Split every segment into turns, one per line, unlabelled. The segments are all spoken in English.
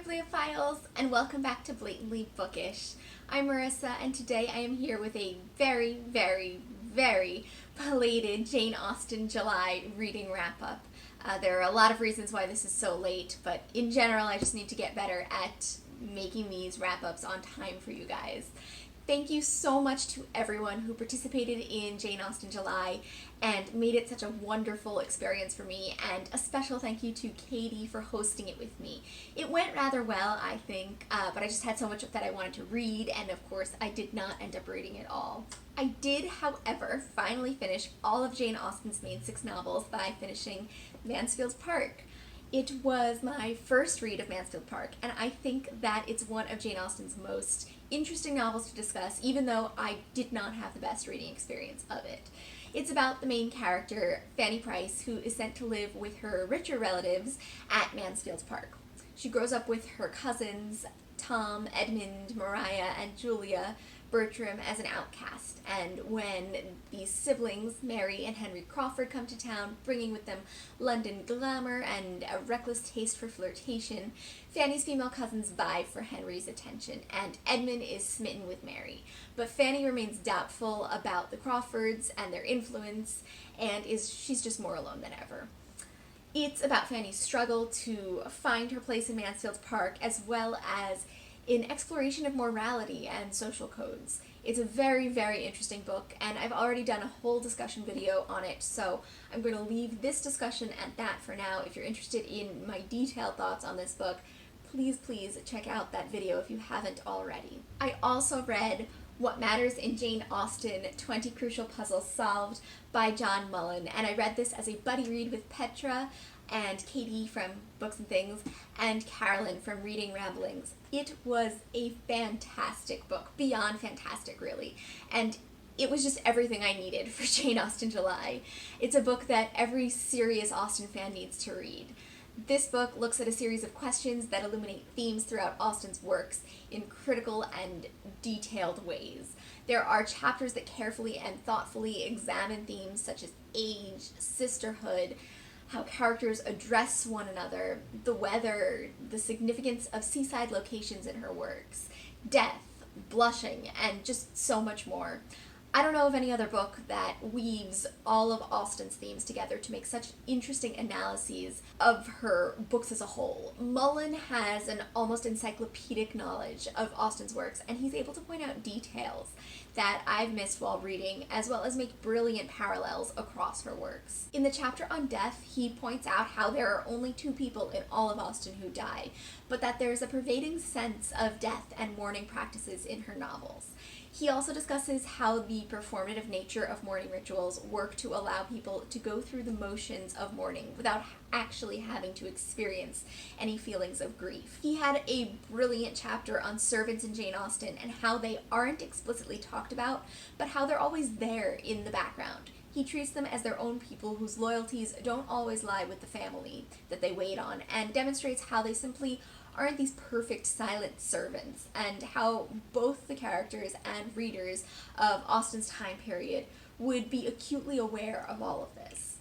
Bibliophiles, and welcome back to Blatantly Bookish. I'm Marissa, and today I am here with a very, very, very belated Jane Austen July reading wrap-up. There are a lot of reasons why this is so late, but in general I just need to get better at making these wrap-ups on time for you guys. Thank you so much to everyone who participated in Jane Austen July and made it such a wonderful experience for me, and a special thank you to Katie for hosting it with me. It went rather well, I think, but I just had so much that I wanted to read, and of course I did not end up reading it all. I did, however, finally finish all of Jane Austen's main 6 novels by finishing Mansfield Park. It was my first read of Mansfield Park, and I think that it's one of Jane Austen's most interesting novels to discuss, even though I did not have the best reading experience of it. It's about the main character, Fanny Price, who is sent to live with her richer relatives at Mansfield Park. She grows up with her cousins, Tom, Edmund, Mariah, and Julia Bertram, as an outcast, and when these siblings, Mary and Henry Crawford, come to town, bringing with them London glamour and a reckless taste for flirtation, Fanny's female cousins vie for Henry's attention, and Edmund is smitten with Mary. But Fanny remains doubtful about the Crawfords and their influence, and she's just more alone than ever. It's about Fanny's struggle to find her place in Mansfield Park, as well as in exploration of morality and social codes. It's a very, very interesting book, and I've already done a whole discussion video on it, so I'm going to leave this discussion at that for now. If you're interested in my detailed thoughts on this book, please check out that video if you haven't already. I also read What Matters in Jane Austen, 20 Crucial Puzzles Solved by John Mullan, and I read this as a buddy read with Petra and Katie from Books and Things, and Carolyn from Reading Ramblings. It was a fantastic book, beyond fantastic really, and it was just everything I needed for Jane Austen July. It's a book that every serious Austen fan needs to read. This book looks at a series of questions that illuminate themes throughout Austen's works in critical and detailed ways. There are chapters that carefully and thoughtfully examine themes such as age, sisterhood, how characters address one another, the weather, the significance of seaside locations in her works, death, blushing, and just so much more. I don't know of any other book that weaves all of Austen's themes together to make such interesting analyses of her books as a whole. Mullan has an almost encyclopedic knowledge of Austen's works, and he's able to point out details that I've missed while reading, as well as make brilliant parallels across her works. In the chapter on death, he points out how there are only 2 people in all of Austen who die, but that there's a pervading sense of death and mourning practices in her novels. He also discusses how the performative nature of mourning rituals work to allow people to go through the motions of mourning without actually having to experience any feelings of grief. He had a brilliant chapter on servants in Jane Austen and how they aren't explicitly talked about, but how they're always there in the background. He treats them as their own people whose loyalties don't always lie with the family that they wait on, and demonstrates how they simply aren't these perfect silent servants, and how both the characters and readers of Austen's time period would be acutely aware of all of this.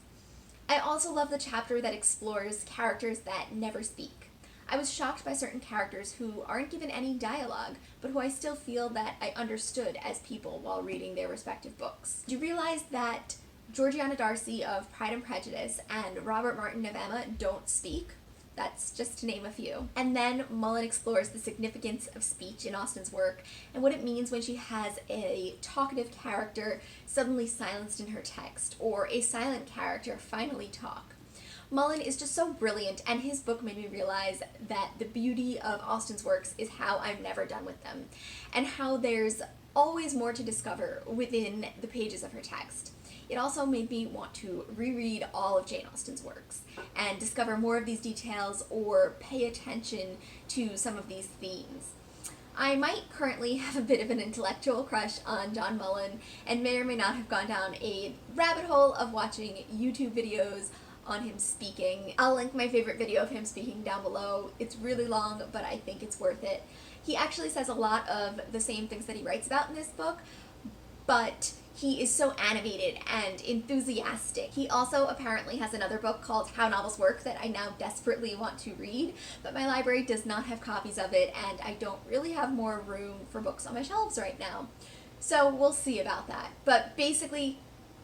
I also love the chapter that explores characters that never speak. I was shocked by certain characters who aren't given any dialogue, but who I still feel that I understood as people while reading their respective books. Do you realize that Georgiana Darcy of Pride and Prejudice and Robert Martin of Emma don't speak? That's just to name a few. And then Mullan explores the significance of speech in Austen's work and what it means when she has a talkative character suddenly silenced in her text, or a silent character finally talk. Mullan is just so brilliant, and his book made me realize that the beauty of Austen's works is how I'm never done with them, and how there's always more to discover within the pages of her text. It also made me want to reread all of Jane Austen's works and discover more of these details or pay attention to some of these themes. I might currently have a bit of an intellectual crush on John Mullan and may or may not have gone down a rabbit hole of watching YouTube videos on him speaking. I'll link my favorite video of him speaking down below. It's really long, but I think it's worth it. He actually says a lot of the same things that he writes about in this book, but He is so animated and enthusiastic. He also apparently has another book called How Novels Work that I now desperately want to read, but my library does not have copies of it, and I don't really have more room for books on my shelves right now. So we'll see about that. But basically,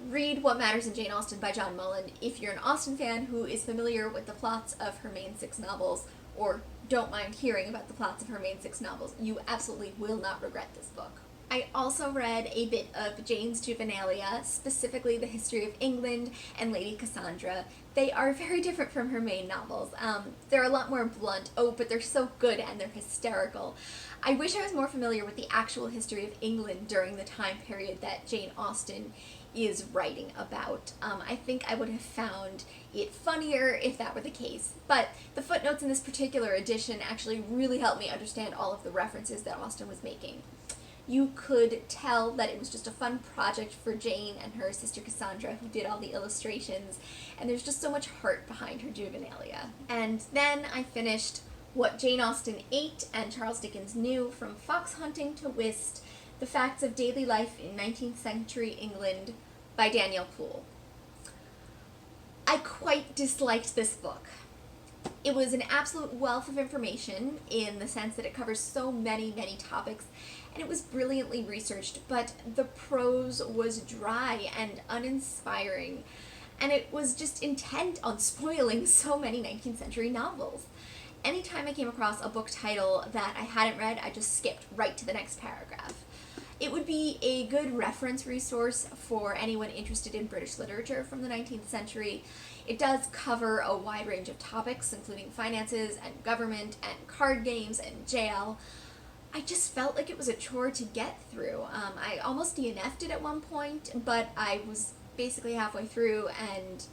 read What Matters in Jane Austen by John Mullan if you're an Austen fan who is familiar with the plots of her main 6 novels, or don't mind hearing about the plots of her main 6 novels. You absolutely will not regret this book. I also read a bit of Jane's Juvenilia, specifically The History of England and Lady Cassandra. They are very different from her main novels. They're a lot more blunt, but they're so good and they're hysterical. I wish I was more familiar with the actual history of England during the time period that Jane Austen is writing about. I think I would have found it funnier if that were the case. But the footnotes in this particular edition actually really helped me understand all of the references that Austen was making. You could tell that it was just a fun project for Jane and her sister Cassandra, who did all the illustrations, and there's just so much heart behind her Juvenilia. And then I finished What Jane Austen Ate and Charles Dickens Knew, From Fox Hunting to Whist, The Facts of Daily Life in 19th Century England by Daniel Poole. I quite disliked this book. It was an absolute wealth of information in the sense that it covers so many topics, and it was brilliantly researched, but the prose was dry and uninspiring, and it was just intent on spoiling so many 19th century novels. Anytime I came across a book title that I hadn't read, I just skipped right to the next paragraph. It would be a good reference resource for anyone interested in British literature from the 19th century. It does cover a wide range of topics, including finances and government and card games and jail. I just felt like it was a chore to get through. I almost DNF'd it at one point, but I was basically halfway through and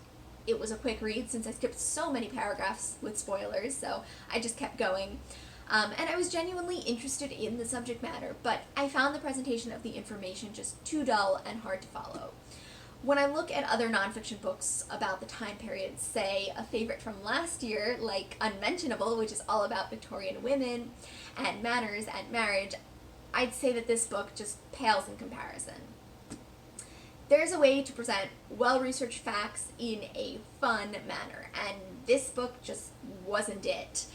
it was a quick read since I skipped so many paragraphs with spoilers, so I just kept going. And I was genuinely interested in the subject matter, but I found the presentation of the information just too dull and hard to follow. When I look at other nonfiction books about the time period, say a favorite from last year, like Unmentionable, which is all about Victorian women and manners and marriage, I'd say that this book just pales in comparison. There's a way to present well-researched facts in a fun manner, and this book just wasn't it.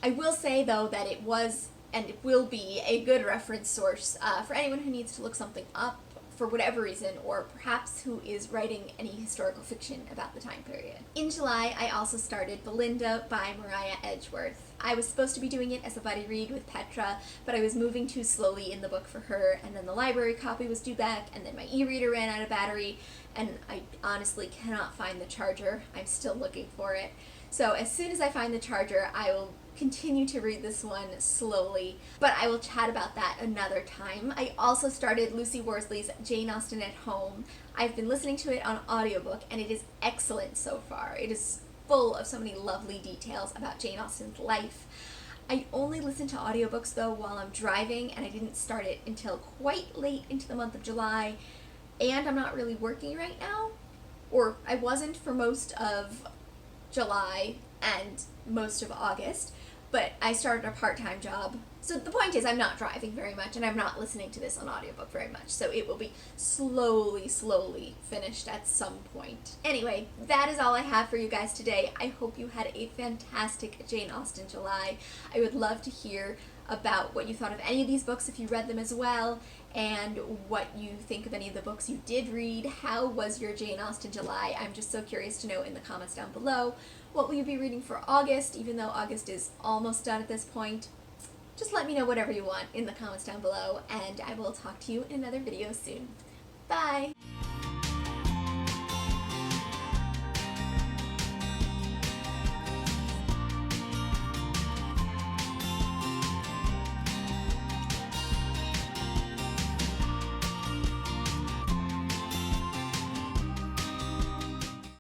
I will say, though, that it was, and it will be, a good reference source for anyone who needs to look something up for whatever reason, or perhaps who is writing any historical fiction about the time period. In July, I also started Belinda by Maria Edgeworth. I was supposed to be doing it as a buddy read with Petra, but I was moving too slowly in the book for her, and then the library copy was due back, and then my e-reader ran out of battery, and I honestly cannot find the charger. I'm still looking for it. So as soon as I find the charger, I will continue to read this one slowly, but I will chat about that another time. I also started Lucy Worsley's Jane Austen at Home. I've been listening to it on audiobook, and it is excellent so far. It is full of so many lovely details about Jane Austen's life. I only listen to audiobooks though while I'm driving, and I didn't start it until quite late into the month of July, and I'm not really working right now, or I wasn't for most of July and most of August, but I started a part-time job. So the point is, I'm not driving very much, and I'm not listening to this on audiobook very much, so it will be slowly finished at some point. Anyway, that is all I have for you guys today. I hope you had a fantastic Jane Austen July. I would love to hear about what you thought of any of these books if you read them as well, and what you think of any of the books you did read. How was your Jane Austen July? I'm just so curious to know in the comments down below. What will you be reading for August, even though August is almost done at this point? Just let me know whatever you want in the comments down below, and I will talk to you in another video soon. Bye!